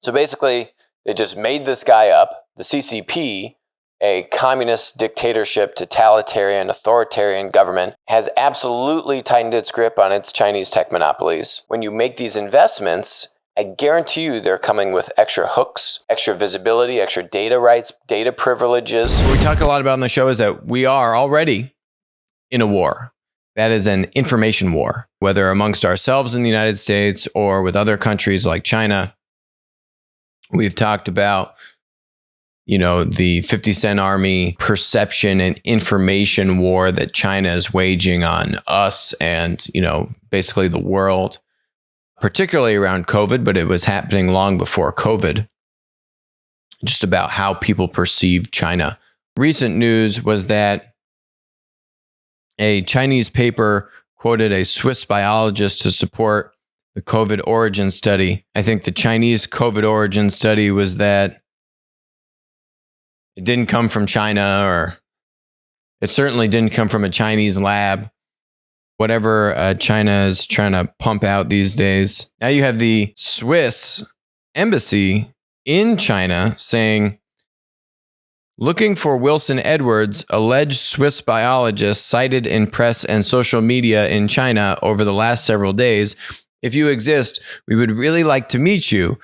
So basically, they just made this guy up, the CCP, a communist dictatorship, totalitarian, authoritarian government, has absolutely tightened its grip on its Chinese tech monopolies. When you make these investments, I guarantee you they're coming with extra hooks, extra visibility, extra data rights, data privileges. What we talk a lot about on the show is that we are already in a war. That is an information war, whether amongst ourselves in the United States or with other countries like China. We've talked about, the 50 Cent Army perception and information war that China is waging on us and, basically the world, particularly around COVID, but it was happening long before COVID, just about how people perceive China. Recent news was that a Chinese paper quoted a Swiss biologist to support the COVID origin study. I think the Chinese COVID origin study was that it didn't come from China, or it certainly didn't come from a Chinese lab, whatever China is trying to pump out these days. Now you have the Swiss embassy in China saying, looking for Wilson Edwards, alleged Swiss biologist cited in press and social media in China over the last several days. If you exist, we would really like to meet you,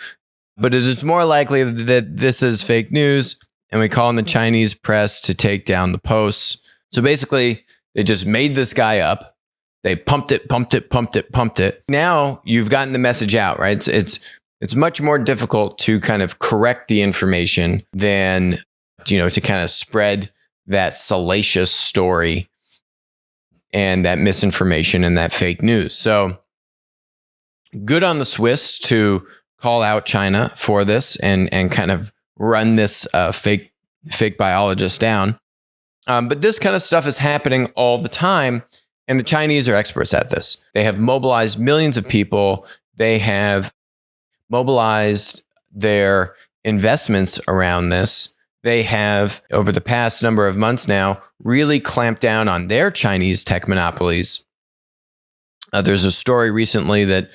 but it is more likely that this is fake news, and we call on the Chinese press to take down the posts. So basically, they just made this guy up. They pumped it. Now you've gotten the message out, right? It's much more difficult to kind of correct the information than, to kind of spread that salacious story and that misinformation and that fake news. So good on the Swiss to call out China for this and kind of run this fake biologist down. But this kind of stuff is happening all the time. And the Chinese are experts at this. They have mobilized millions of people. They have mobilized their investments around this. They have, over the past number of months now, really clamped down on their Chinese tech monopolies. There's a story recently that,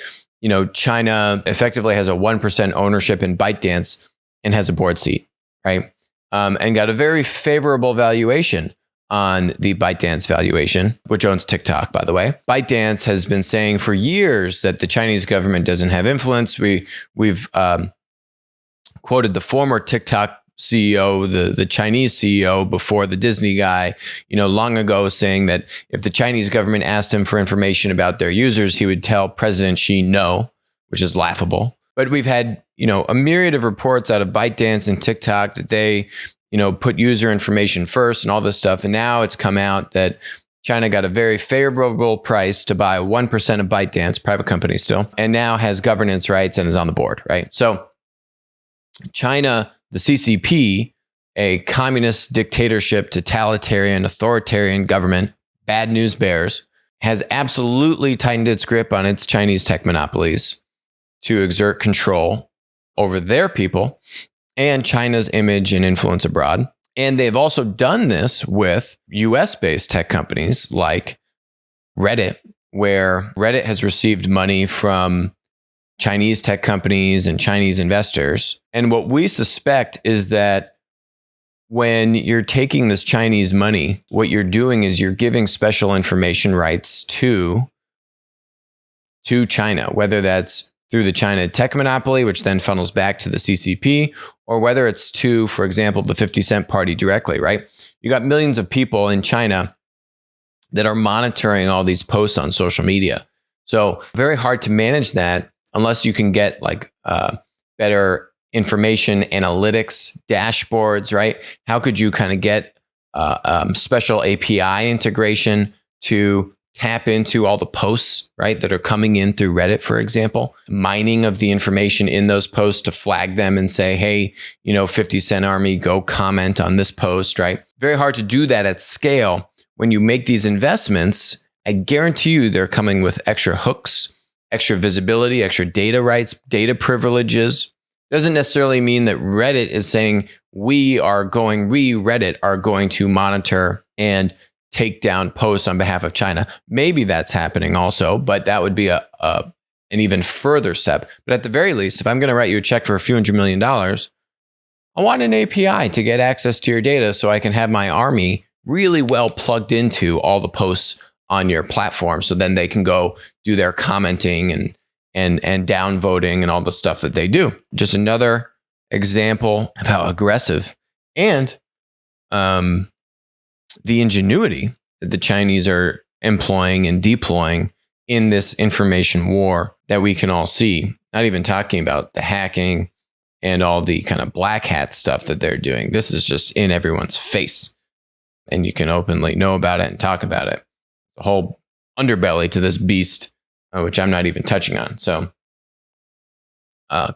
China effectively has a 1% ownership in ByteDance and has a board seat, right? And got a very favorable valuation on the ByteDance valuation, which owns TikTok, by the way. ByteDance has been saying for years that the Chinese government doesn't have influence. We've quoted the former TikTok CEO, the Chinese CEO before the Disney guy, long ago, saying that if the Chinese government asked him for information about their users, he would tell President Xi no, which is laughable. But we've had, a myriad of reports out of ByteDance and TikTok that they, put user information first and all this stuff. And now it's come out that China got a very favorable price to buy 1% of ByteDance, private company still, and now has governance rights and is on the board, right? So China, the CCP, a communist dictatorship, totalitarian, authoritarian government, bad news bears, has absolutely tightened its grip on its Chinese tech monopolies to exert control over their people and China's image and influence abroad. And they've also done this with US-based tech companies like Reddit, where Reddit has received money from Chinese tech companies and Chinese investors. And what we suspect is that when you're taking this Chinese money, what you're doing is you're giving special information rights to China, whether that's through the China tech monopoly, which then funnels back to the CCP, or whether it's to, for example, the 50 Cent Party directly, right? You got millions of people in China that are monitoring all these posts on social media. So very hard to manage that unless you can get better information analytics dashboards, right? How could you kind of get special API integration to tap into all the posts, right, that are coming in through Reddit, for example, mining of the information in those posts to flag them and say, hey, 50 Cent Army, go comment on this post, right? Very hard to do that at scale. When you make these investments, I guarantee you they're coming with extra hooks, extra visibility, extra data rights, data privileges. Doesn't necessarily mean that Reddit is saying Reddit are going to monitor and take down posts on behalf of China. Maybe that's happening also, but that would be an an even further step. But at the very least, if I'm going to write you a check for a few $100 million, I want an API to get access to your data so I can have my army really well plugged into all the posts on your platform. So then they can go do their commenting and downvoting and all the stuff that they do. Just another example of how aggressive and the ingenuity that the Chinese are employing and deploying in this information war that we can all see. Not even talking about the hacking and all the kind of black hat stuff that they're doing. This is just in everyone's face. And you can openly know about it and talk about it. The whole underbelly to this beast, which I'm not even touching on. So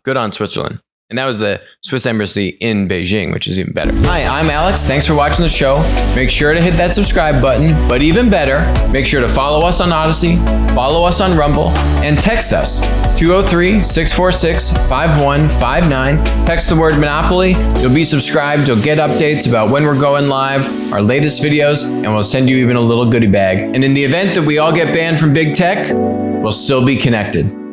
good on Switzerland. And that was the Swiss Embassy in Beijing, which is even better. Hi, I'm Alex. Thanks for watching the show. Make sure to hit that subscribe button, but even better, make sure to follow us on Odyssey, follow us on Rumble, and text us 203-646-5159. Text the word Monopoly. You'll be subscribed. You'll get updates about when we're going live, our latest videos, and we'll send you even a little goodie bag. And in the event that we all get banned from big tech, we'll still be connected.